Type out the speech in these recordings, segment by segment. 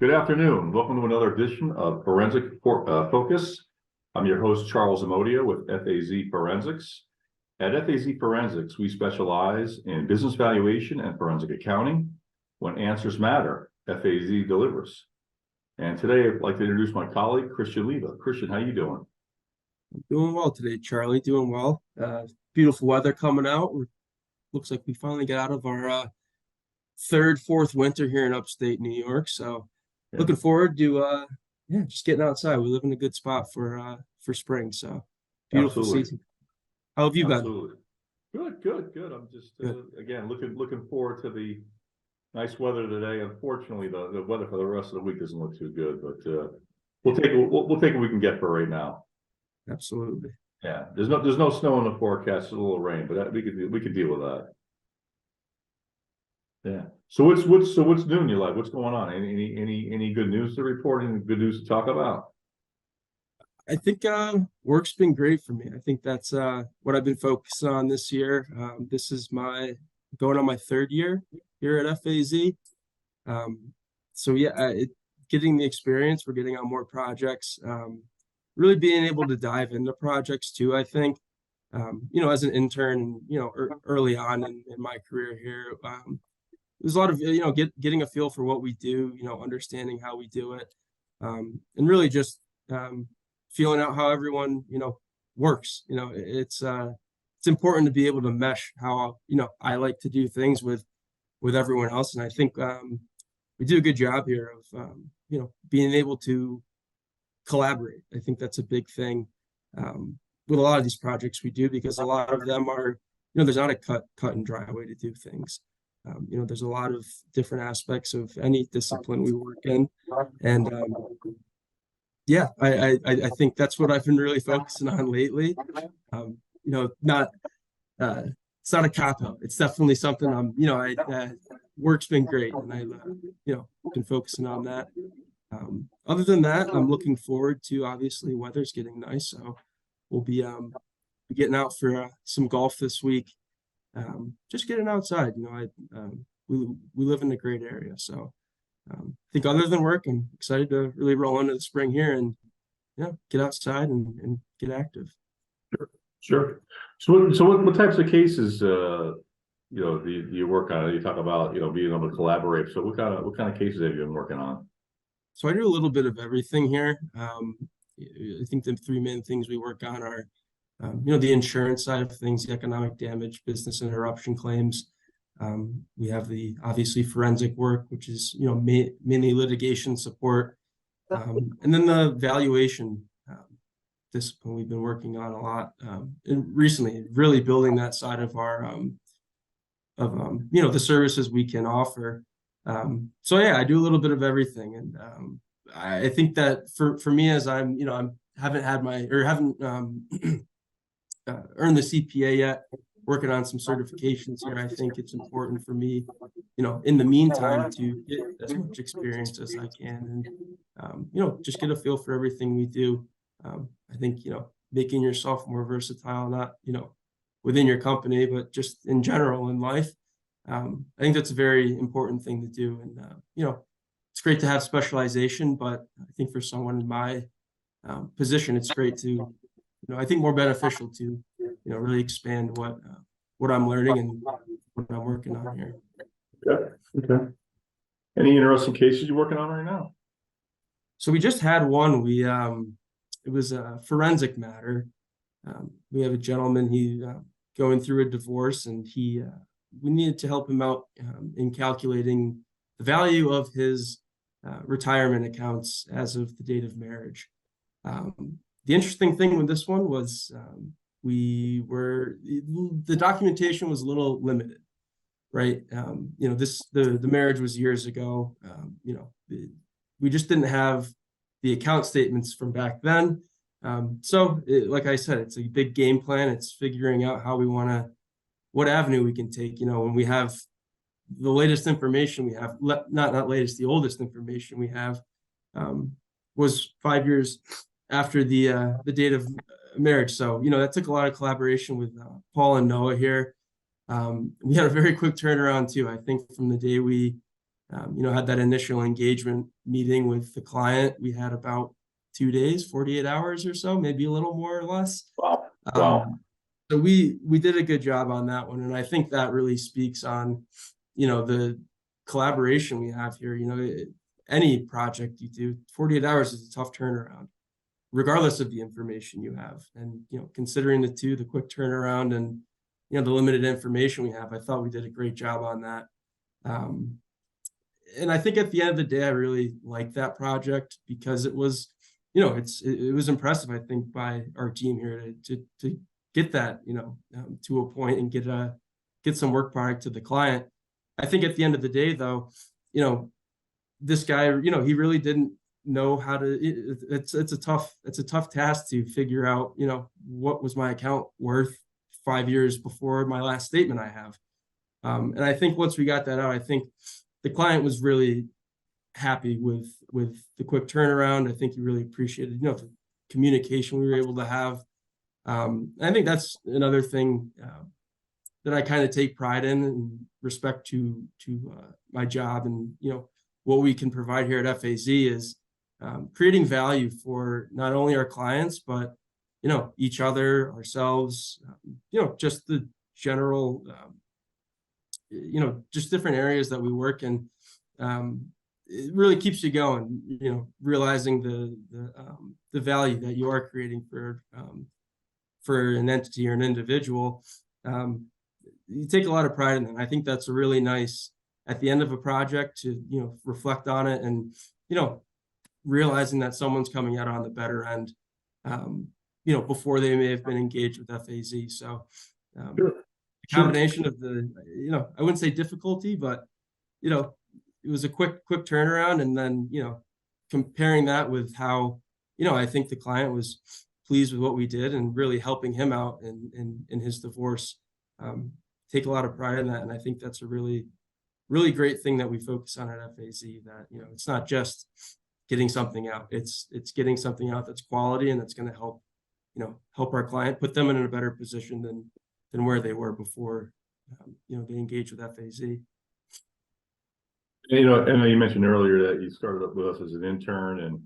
Good afternoon. Welcome to another edition of Forensic Focus. I'm your host, Charles Amodio with FAZ Forensics. At FAZ Forensics, we specialize in business valuation and forensic accounting. When answers matter, FAZ delivers. And today, I'd like to introduce my colleague, Christian Leva. Christian, how you doing? I'm doing well today, Charlie. Doing well. Beautiful weather coming out. Looks like we finally got out of our third, fourth winter here in upstate New York. So looking forward to just getting outside. We live in a good spot for spring. So beautiful season. How have you been? Good. I'm just again looking forward to the nice weather today. Unfortunately, the weather for the rest of the week doesn't look too good, but we'll take what we can get for right now. Absolutely. Yeah, there's no snow in the forecast. There's a little rain, but we could deal with that. Yeah. So what's new in your life? What's going on? Any good news to report? Any good news to talk about? I think work's been great for me. I think that's what I've been focusing on this year. This is going on my third year here at FAZ. So yeah, getting the experience, we're getting on more projects. Really being able to dive into projects too, I think. As an intern, early on in my career here, there's a lot of getting a feel for what we do, understanding how we do it, and really just feeling out how everyone works. It's important to be able to mesh how I like to do things with everyone else, and I think we do a good job here of being able to collaborate. I think that's a big thing with a lot of these projects we do, because a lot of them are there's not a cut and dry way to do things. There's a lot of different aspects of any discipline we work in, and I think that's what I've been really focusing on lately. It's not a cop-out. It's definitely something work's been great, and I've been focusing on that. Other than that, I'm looking forward to, obviously, weather's getting nice, so we'll be getting out for some golf this week. Just getting outside. We live in a great area, so I think other than work, I'm excited to really roll into the spring here and get outside and get active. Sure. So what types of cases do you work on? You talk about being able to collaborate. So what kind of cases have you been working on? So I do a little bit of everything here. I think the three main things we work on are the insurance side of things, the economic damage, business interruption claims. We have the obviously forensic work, which is mainly litigation support, and then the valuation discipline we've been working on a lot, and recently really building that side of our the services we can offer. So yeah, I do a little bit of everything, and I think that for me, as haven't earned the CPA yet, working on some certifications here. I think it's important for me, in the meantime, to get as much experience as I can, and just get a feel for everything we do. I think making yourself more versatile, not within your company, but just in general in life. I think that's a very important thing to do, and it's great to have specialization, but I think for someone in my position, it's great to I think more beneficial to really expand what I'm learning and what I'm working on here. Okay. Any interesting cases you're working on right now? So we just had one. It was a forensic matter. We have a gentleman, he going through a divorce, and we needed to help him out in calculating the value of his retirement accounts as of the date of marriage. The interesting thing with this one was the documentation was a little limited, right? The marriage was years ago. We just didn't have the account statements from back then. Like I said, it's a big game plan. It's figuring out how we what avenue we can take. When we have the latest information we have, not latest, the oldest information we have was 5 years after the date of marriage. So that took a lot of collaboration with Paul and Noah here. We had a very quick turnaround too. I think from the day we Had that initial engagement meeting with the client. We had about 2 days, 48 hours or so, maybe a little more or less. Wow. Wow. So we did a good job on that one. And I think that really speaks on, the collaboration we have here. Any project you do, 48 hours is a tough turnaround, regardless of the information you have. And, considering the quick turnaround and, the limited information we have, I thought we did a great job on that. And I think at the end of the day, I really liked that project because it was, it was impressive, I think, by our team here to get that, to a point and get some work product to the client. I think at the end of the day, though, this guy, he really didn't know how to. It's a tough task to figure out, what was my account worth 5 years before my last statement I have. And I think once we got that out, I think the client was really happy with the quick turnaround. I think he really appreciated, the communication we were able to have. I think that's another thing that I kind of take pride in respect to my job and, what we can provide here at FAZ is creating value for not only our clients, but, each other, ourselves, just the general, just different areas that we work in. It really keeps you going, realizing the value that you are creating for an entity or an individual. You take a lot of pride in that. I think that's a really nice at the end of a project to, reflect on it and, realizing that someone's coming out on the better end, before they may have been engaged with FAZ. So Sure. a combination of the, I wouldn't say difficulty, but, it was a quick turnaround. And then, comparing that with how, I think the client was pleased with what we did and really helping him out in his divorce. Take a lot of pride in that. And I think that's a really, really great thing that we focus on at FAZ, that, it's not just getting something out. It's getting something out that's quality and that's going to help, help our client, put them in a better position than where they were before, they engaged with FAZ. I know you mentioned earlier that you started up with us as an intern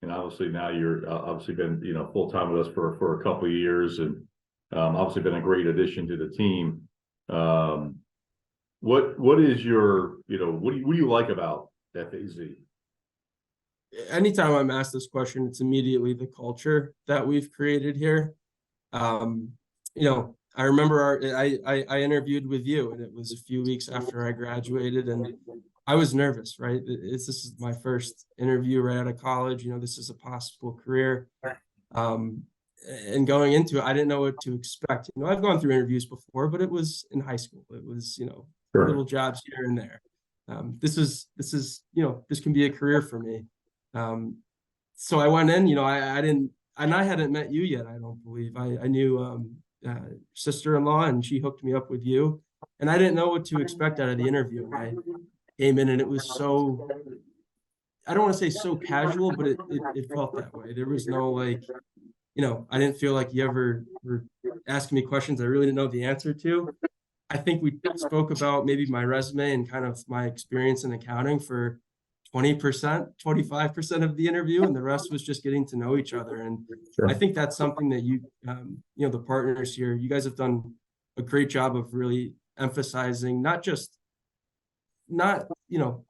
and obviously now you're obviously been, full time with us for a couple of years and obviously been a great addition to the team. What is your, what do you like about FAZ? Anytime I'm asked this question, it's immediately the culture that we've created here. I remember I interviewed with you and it was a few weeks after I graduated and I was nervous, right? This is my first interview right out of college. This is a possible career. And going into it, I didn't know what to expect. I've gone through interviews before, but it was in high school. It was, Sure. Little jobs here and there. This is, this can be a career for me. So I went in, I hadn't met you yet. I don't believe I knew, sister-in-law and she hooked me up with you and I didn't know what to expect out of the interview. I came in and it was so, I don't want to say so casual, but it felt that way. There was no I didn't feel like you ever were asking me questions I really didn't know the answer to. I think we spoke about maybe my resume and kind of my experience in accounting for 20%, 25% of the interview, and the rest was just getting to know each other. And Sure. I think that's something that you, the partners here, you guys have done a great job of really emphasizing not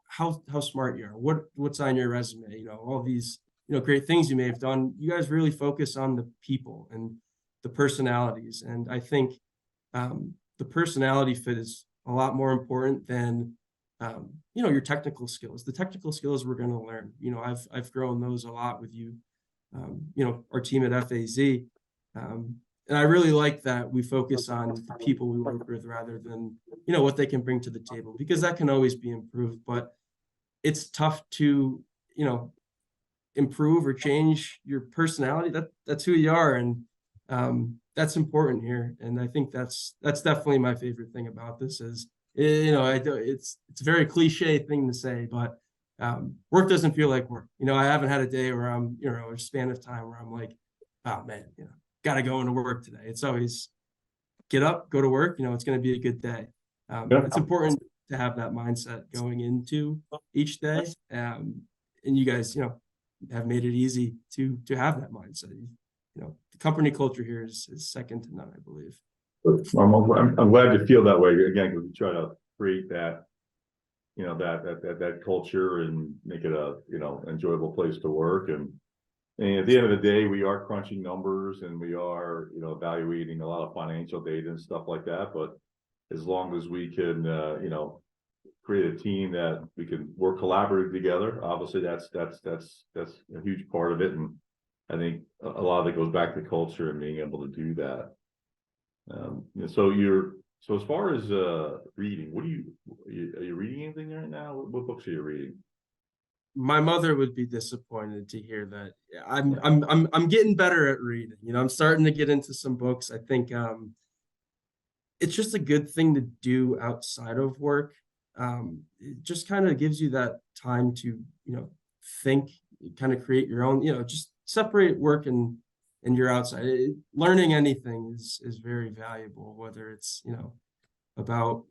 how smart you are, what's on your resume, all these, great things you may have done. You guys really focus on the people and the personalities. And I think the personality fit is a lot more important than your technical skills. The technical skills we're going to learn. I've grown those a lot with you. Our team at FAZ. And I really like that we focus on the people we work with rather than, what they can bring to the table, because that can always be improved. But it's tough to, improve or change your personality. That's who you are. And that's important here. And I think that's definitely my favorite thing about this is, it's a very cliche thing to say, but work doesn't feel like work. I haven't had a day where I'm, a span of time where I'm like, oh man, got to go into work today. It's always get up, go to work. It's going to be a good day. Yeah. It's important to have that mindset going into each day. And you guys, have made it easy to have that mindset. The company culture here is second to none, I believe. I'm glad you feel that way again, because we try to create that, that culture and make it a, enjoyable place to work. And at the end of the day, we are crunching numbers and we are, evaluating a lot of financial data and stuff like that. But as long as we can, create a team that we can work collaboratively together, obviously that's a huge part of it. And I think a lot of it goes back to culture and being able to do that. So as far as reading, are you reading anything right now? What books are you reading? My mother would be disappointed to hear that. I'm getting better at reading. I'm starting to get into some books. I think it's just a good thing to do outside of work. It just kind of gives you that time to think, kind of create your own, just separate work and your outside. Learning anything is very valuable, whether it's about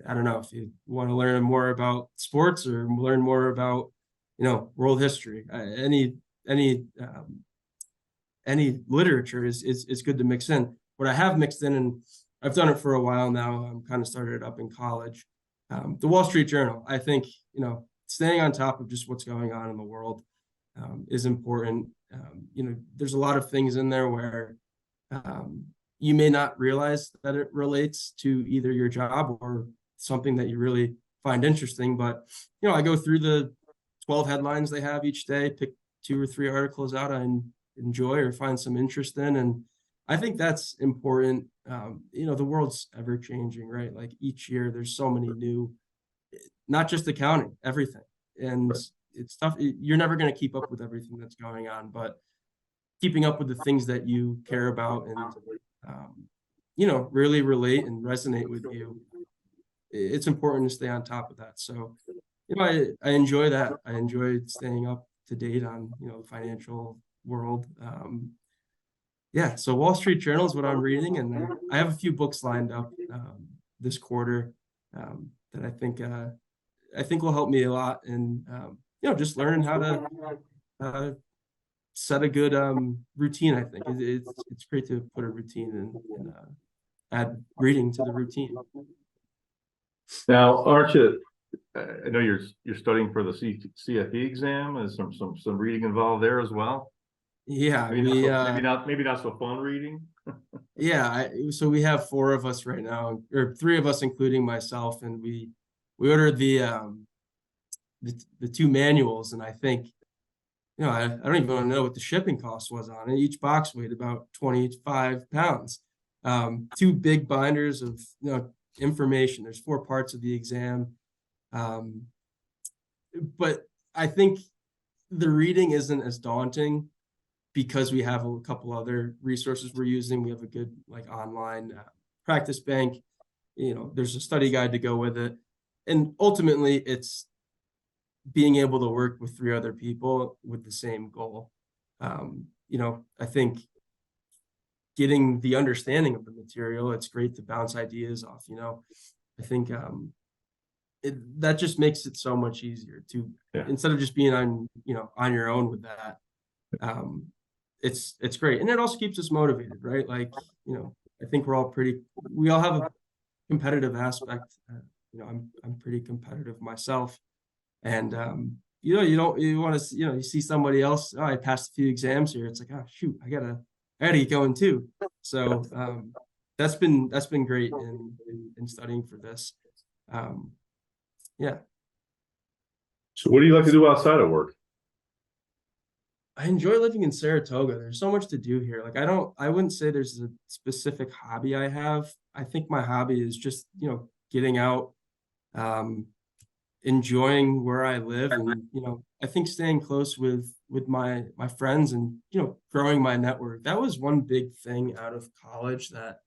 I don't know if you want to learn more about sports or learn more about world history. Any literature is good to mix in. What I have mixed in, and I've done it for a while now, I'm kind of started it up in college. The Wall Street Journal. I think staying on top of just what's going on in the world is important. There's a lot of things in there where you may not realize that it relates to either your job or something that you really find interesting. But I go through the 12 headlines they have each day, pick 2 or 3 articles out I enjoy or find some interest in, and I think that's important. The world's ever changing, right? Like each year there's so many new, not just accounting, everything. And it's tough. You're never going to keep up with everything that's going on, but keeping up with the things that you care about and, really relate and resonate with you, it's important to stay on top of that. So, I enjoy that. I enjoy staying up to date on, the financial world. So Wall Street Journal is what I'm reading, and I have a few books lined up this quarter that I think will help me a lot. And just learning how to set a good routine. I think it's great to put a routine and add reading to the routine. Now, aren't you? I know you're studying for the CFE exam. Is some reading involved there as well? Yeah, maybe not so fun reading. So we have 4 of us right now, or 3 of us, including myself, and we ordered the 2 manuals, and I think, I don't even want to know what the shipping cost was on it. Each box weighed about 25 pounds. 2 big binders of information. There's 4 parts of the exam, but I think the reading isn't as daunting because we have a couple other resources we're using. We have a good online practice bank. There's a study guide to go with it. And ultimately, it's being able to work with 3 other people with the same goal. I think getting the understanding of the material, it's great to bounce ideas off. I think that just makes it so much easier to, instead of just being on your own with that. It's great. And it also keeps us motivated, right? I think we all have a competitive aspect. I'm pretty competitive myself. And, you want to, you see somebody else, I passed a few exams here. It's like, oh, shoot, I gotta get going too. So, that's been great in studying for this. So what do you like to do outside of work? I enjoy living in Saratoga. There's so much to do here. I wouldn't say there's a specific hobby I have. I think my hobby is just, getting out, enjoying where I live, and, I think staying close with my friends and, growing my network. That was one big thing out of college that,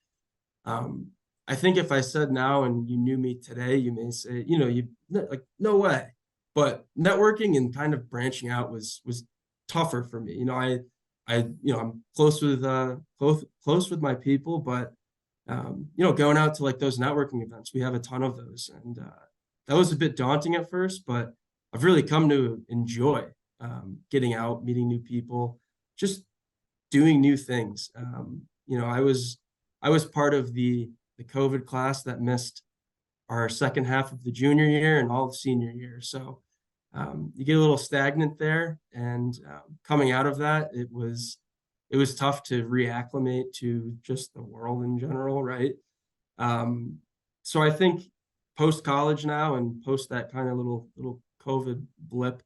I think if I said now and you knew me today, you may say, no way. But networking and kind of branching out was tougher for me. I'm close with my people, but going out to like those networking events. We have a ton of those, and that was a bit daunting at first, but I've really come to enjoy getting out, meeting new people, just doing new things. I was part of the COVID class that missed our second half of the junior year and all of senior year. So you get a little stagnant there, and coming out of that, it was tough to reacclimate to just the world in general, right? So I think post college now and post that kind of little COVID blip,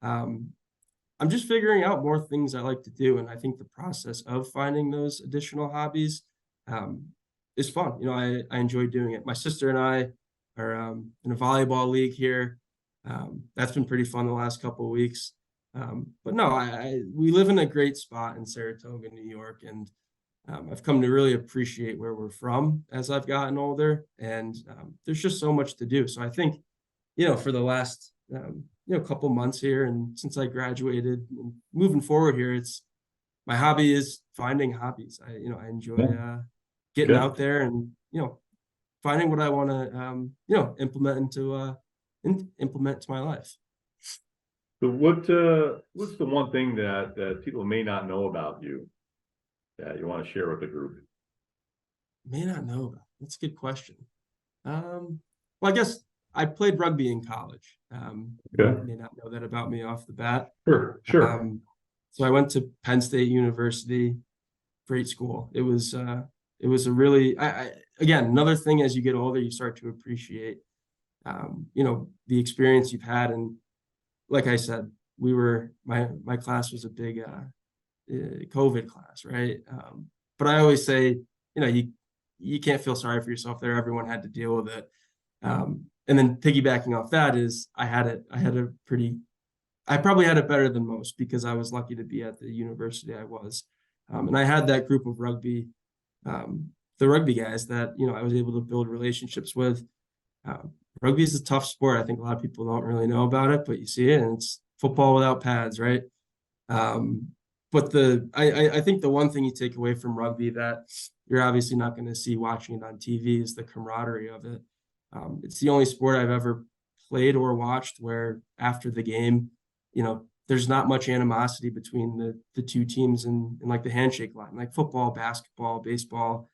I'm just figuring out more things I like to do, and I think the process of finding those additional hobbies is fun. I enjoy doing it. My sister and I are in a volleyball league here. That's been pretty fun the last couple of weeks. But no, we live in a great spot in Saratoga, New York, and I've come to really appreciate where we're from as I've gotten older, and there's just so much to do. So I think, for the last couple months here, and since I graduated and moving forward here, my hobby is finding hobbies. I enjoy getting out there and finding what I want to implement to my life. So what's the one thing that people may not know about you that you want to share with the group? May not know about. That's a good question. Well, I guess I played rugby in college. You may not know that about me off the bat. Sure. So I went to Penn State University, great school. It was a really, again, another thing as you get older, you start to appreciate, the experience you've had. And like I said, my class was a big COVID class, right? But I always say, you can't feel sorry for yourself there. Everyone had to deal with it. And then piggybacking off that is I probably had it better than most because I was lucky to be at the university I was. And I had that group of rugby, the rugby guys that, I was able to build relationships with. Rugby is a tough sport. I think a lot of people don't really know about it, but you see it, and it's football without pads, right? But I think the one thing you take away from rugby that you're obviously not going to see watching it on TV is the camaraderie of it. It's the only sport I've ever played or watched where after the game, there's not much animosity between the two teams and like the handshake line, like football, basketball, baseball.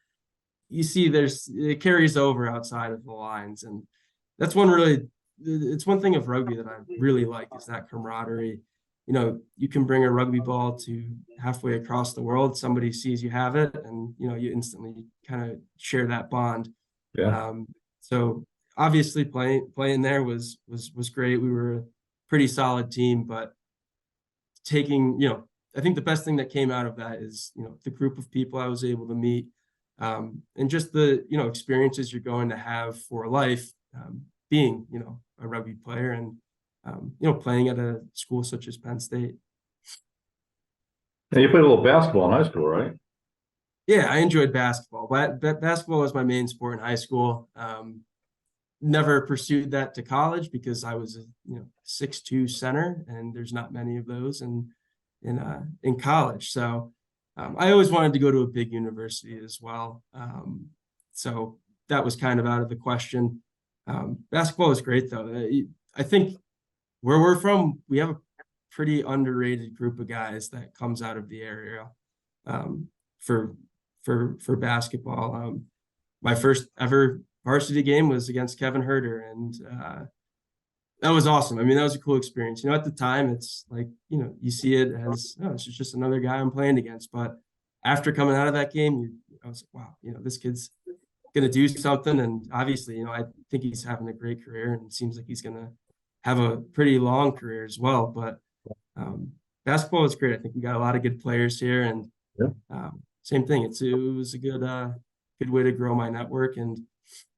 You see, it carries over outside of the lines, and that's it's one thing of rugby that I really like is that camaraderie. You can bring a rugby ball to halfway across the world. Somebody sees you have it, and you instantly kind of share that bond. Yeah. So obviously playing there was great. We were a pretty solid team, but taking, I think the best thing that came out of that is, the group of people I was able to meet, and just the, experiences you're going to have for life, being, a rugby player and, playing at a school such as Penn State. And you played a little basketball in high school, right? Yeah, I enjoyed basketball. Basketball was my main sport in high school. Never pursued that to college because I was a 6'2" center, and there's not many of those in college. So I always wanted to go to a big university as well. So that was kind of out of the question. Basketball is great though. I think where we're from, we have a pretty underrated group of guys that comes out of the area for basketball. My first ever varsity game was against Kevin Herter, and that was awesome. I mean, that was a cool experience. At the time, it's like, you see it as, oh, this is just another guy I'm playing against. But after coming out of that game, I was like, wow, this kid's going to do something. And obviously, I think he's having a great career, and it seems like he's going to have a pretty long career as well. But basketball is great. I think we got a lot of good players here, and same thing. It was a good way to grow my network and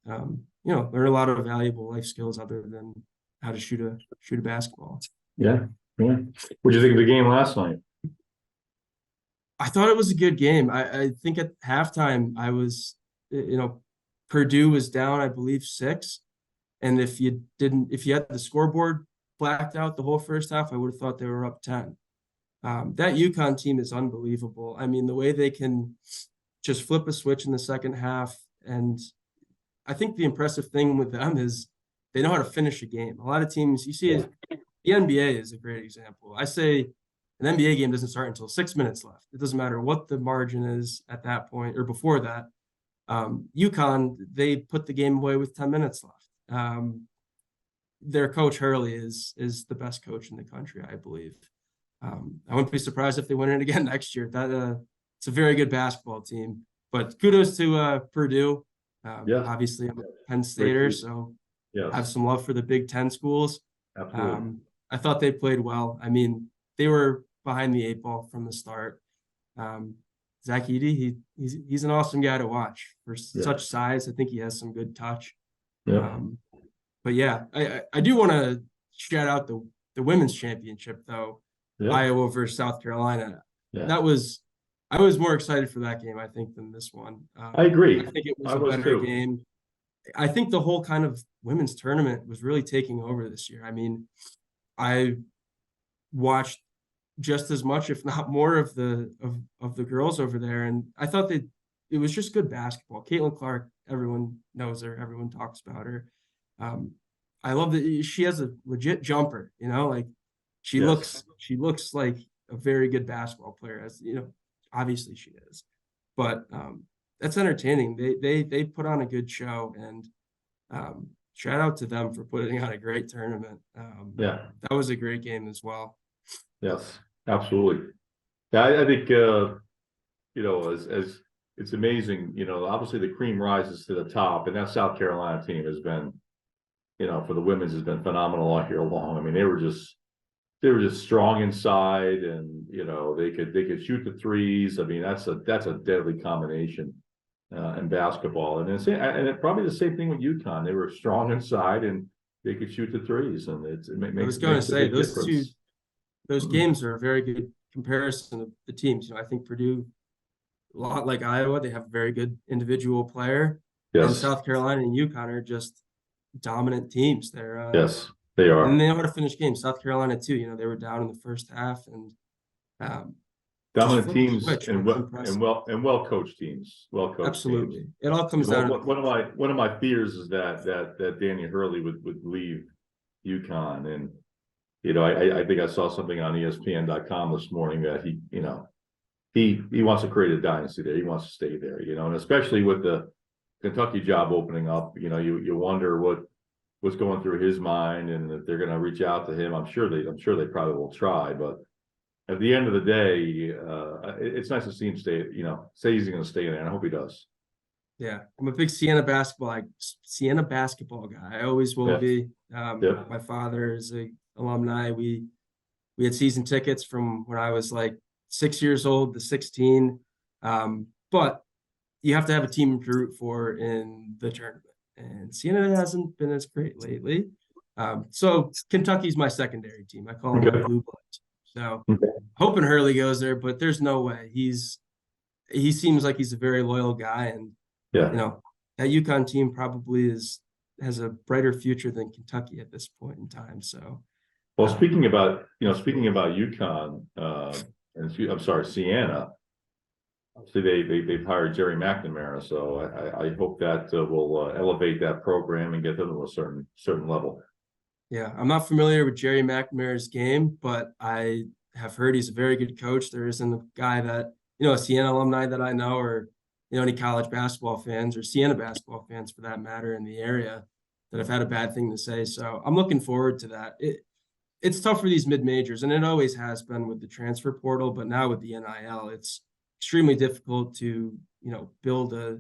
learn a lot of valuable life skills other than how to shoot a basketball. Yeah. What did you think of the game last night? I thought it was a good game. I think at halftime I was, Purdue was down, I believe 6. And if you had the scoreboard blacked out the whole first half, I would have thought they were up 10. That Yukon team is unbelievable. I mean, the way they can just flip a switch in the second half, And I think the impressive thing with them is they know how to finish a game. A lot of teams, you see, the NBA is a great example. I say an NBA game doesn't start until 6 minutes left. It doesn't matter what the margin is at that point or before that. Yukon, they put the game away with 10 minutes left. Their coach Hurley is the best coach in the country, I believe. I wouldn't be surprised if they win it again next year. It's a very good basketball team. But kudos to Purdue. Obviously, I'm a Penn Stater, so I have some love for the Big Ten schools. Absolutely. I thought they played well. I mean, they were behind the eight ball from the start. Zach Edey, he's an awesome guy to watch for such size. I think he has some good touch. But yeah, I do want to shout out the women's championship though. Iowa versus South Carolina. I was more excited for that game, I think, than this one. I agree. I think it was a better game. I think the whole kind of women's tournament was really taking over this year. I mean, I watched just as much, if not more, of the girls over there, and I thought it was just good basketball. Caitlin Clark, everyone knows her, everyone talks about her. I love that she has a legit jumper. Like she looks like a very good basketball player, as obviously she is. But that's entertaining. They put on a good show, and shout out to them for putting on a great tournament. That was a great game as well. Yes, absolutely. I think as it's amazing. Obviously the cream rises to the top, and that South Carolina team has been, for the women's, has been phenomenal all year long. I mean, they were just strong inside, and they could shoot the threes. I mean, that's a deadly combination in basketball. And it probably the same thing with Yukon. They were strong inside and they could shoot the threes. And I was going to say those games are a very good comparison of the teams. I think Purdue, a lot like Iowa, they have a very good individual player. And South Carolina and Yukon are just dominant teams. Yes, they are. And they know how to finish games. South Carolina too. They were down in the first half, and dominant teams and well coached teams. Well coached. Absolutely, teams. It all comes down. One of my fears is that Danny Hurley would leave Yukon, and I think I saw something on ESPN.com this morning that he wants to create a dynasty there. He wants to stay there. And especially with the Kentucky job opening up, you wonder what's going through his mind, and if they're going to reach out to him. I'm sure they probably will try, but at the end of the day, it's nice to see him stay. Say he's going to stay there, and I hope he does. Yeah, I'm a big Siena basketball guy. I always will be. My father is a alumni. We had season tickets from when I was like 6 years old to 16. But you have to have a team to root for in the tournament, and Siena hasn't been as great lately. So Kentucky's my secondary team. I call them the Blue Bloods. So hoping Hurley goes there, but there's no way. He seems like he's a very loyal guy, and that Yukon team probably has a brighter future than Kentucky at this point in time. So, well, speaking about Yukon, I'm sorry, Siena. See, they've hired Jerry McNamara, so I hope that will elevate that program and get them to a certain level. Yeah, I'm not familiar with Jerry McNamara's game, but I have heard he's a very good coach. There isn't a guy that, a Siena alumni that I know, or, any college basketball fans or Siena basketball fans for that matter in the area that have had a bad thing to say. So I'm looking forward to that. It's tough for these mid-majors, and it always has been with the transfer portal, but now with the NIL, it's extremely difficult to, build a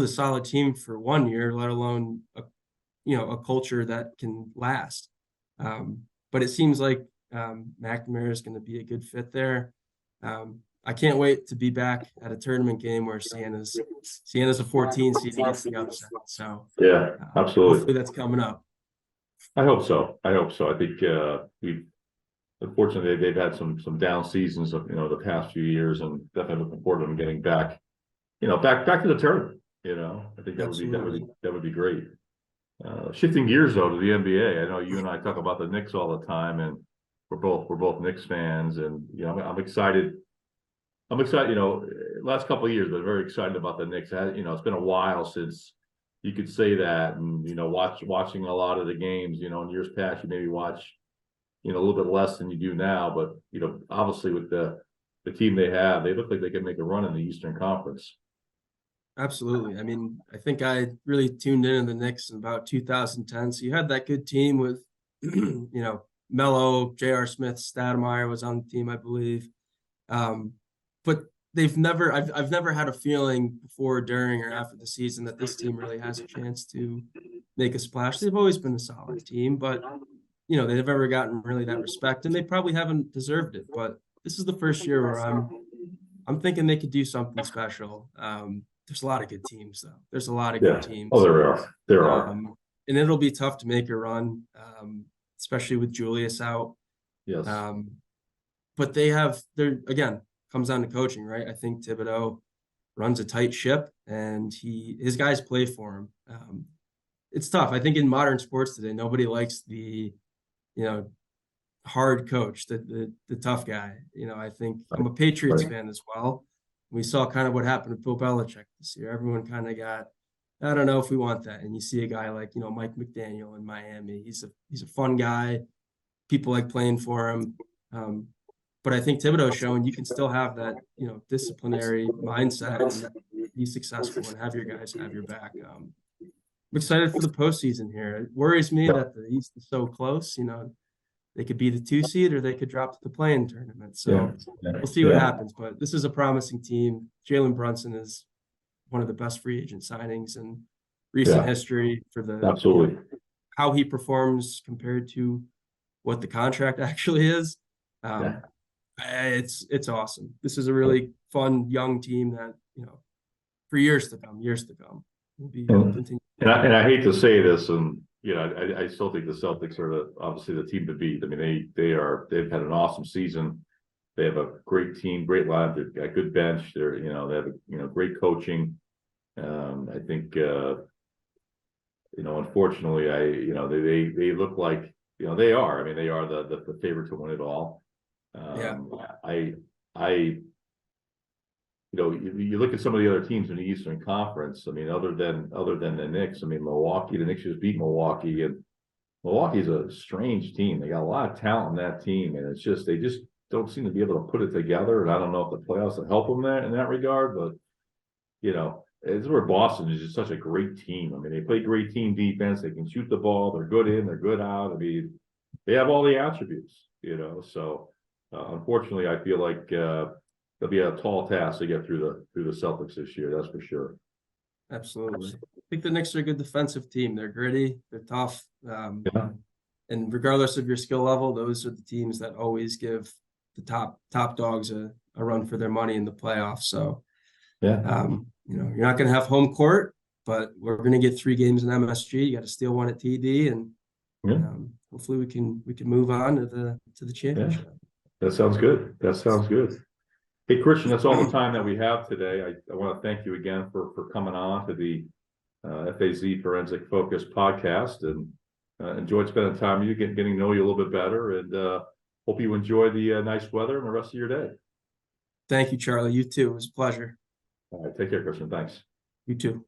solid team for 1 year, let alone a culture that can last. But it seems like McNamara is going to be a good fit there. I can't wait to be back at a tournament game where Siena's a 14 seed against the upset. So absolutely, hopefully that's coming up. I hope so. I think unfortunately they've had some down seasons of the past few years, and definitely looking forward to them getting back back to the tournament. I think that would be great. Shifting gears though to the NBA, I know you and I talk about the Knicks all the time, and we're both Knicks fans, and I'm excited I'm excited. Last couple of years, been very excited about the Knicks. It's been a while since you could say that, and watching a lot of the games. In years past, you maybe watch a little bit less than you do now. But obviously with the team they have, they look like they can make a run in the Eastern Conference. Absolutely. I mean, I think I really tuned in the Knicks in about 2010. So you had that good team with, Melo, J.R. Smith, Stoudemire was on the team, I believe. But I've never had a feeling before, during, or after the season that this team really has a chance to make a splash. They've always been a solid team, but they've never gotten really that respect, and they probably haven't deserved it. But this is the first year where I'm thinking they could do something special. There's a lot of good teams, though. There's a lot of good teams. Oh, there are. There are. And it'll be tough to make a run, especially with Julius out. Yes. But they're again, comes down to coaching, right? I think Thibodeau runs a tight ship, and his guys play for him. It's tough. I think in modern sports today, nobody likes the, hard coach, the tough guy. I think I'm a Patriots fan as well. We saw kind of what happened to Bill Belichick this year. Everyone kind of got, I don't know if we want that. And you see a guy like, Mike McDaniel in Miami. He's a fun guy. People like playing for him. But I think Thibodeau's showing you can still have that, disciplinary mindset and be successful and have your guys have your back. I'm excited for the postseason here. It worries me that the East is so close. They could be the 2 seed or they could drop to the play-in tournament. So we'll see what happens. But this is a promising team. Jalen Brunson is one of the best free agent signings in recent history for the absolutely how he performs compared to what the contract actually is. It's awesome. This is a really fun young team that for years to come will be continuing. And I hate to say this, and I still think the Celtics are obviously the team to beat. I mean, they've had an awesome season. They have a great team, great lineup. They've got a good bench. They have great coaching. I think unfortunately, they look like they are. I mean, they are the favorite to win it all. You look at some of the other teams in the Eastern Conference. I mean, other than the Knicks, I mean, the Knicks just beat Milwaukee, and Milwaukee's a strange team. They got a lot of talent in that team, and they just don't seem to be able to put it together. And I don't know if the playoffs will help them in that regard, but it's where Boston is just such a great team. I mean, they play great team defense. They can shoot the ball. They're good in. They're good out. I mean, they have all the attributes. So unfortunately, I feel like it'll be a tall task to get through the Celtics this year. That's for sure. Absolutely. I think the Knicks are a good defensive team. They're gritty. They're tough. And regardless of your skill level, those are the teams that always give the top dogs a run for their money in the playoffs. So, you're not going to have home court, but we're going to get 3 games in MSG. You got to steal 1 at TD, and hopefully we can move on to the championship. Yeah. That sounds good. Hey, Christian, that's all the time that we have today. I want to thank you again for coming on to the FAZ Forensic Focus podcast, and enjoyed spending time with you, getting to know you a little bit better, and hope you enjoy the nice weather and the rest of your day. Thank you, Charlie. You too. It was a pleasure. All right. Take care, Christian. Thanks. You too.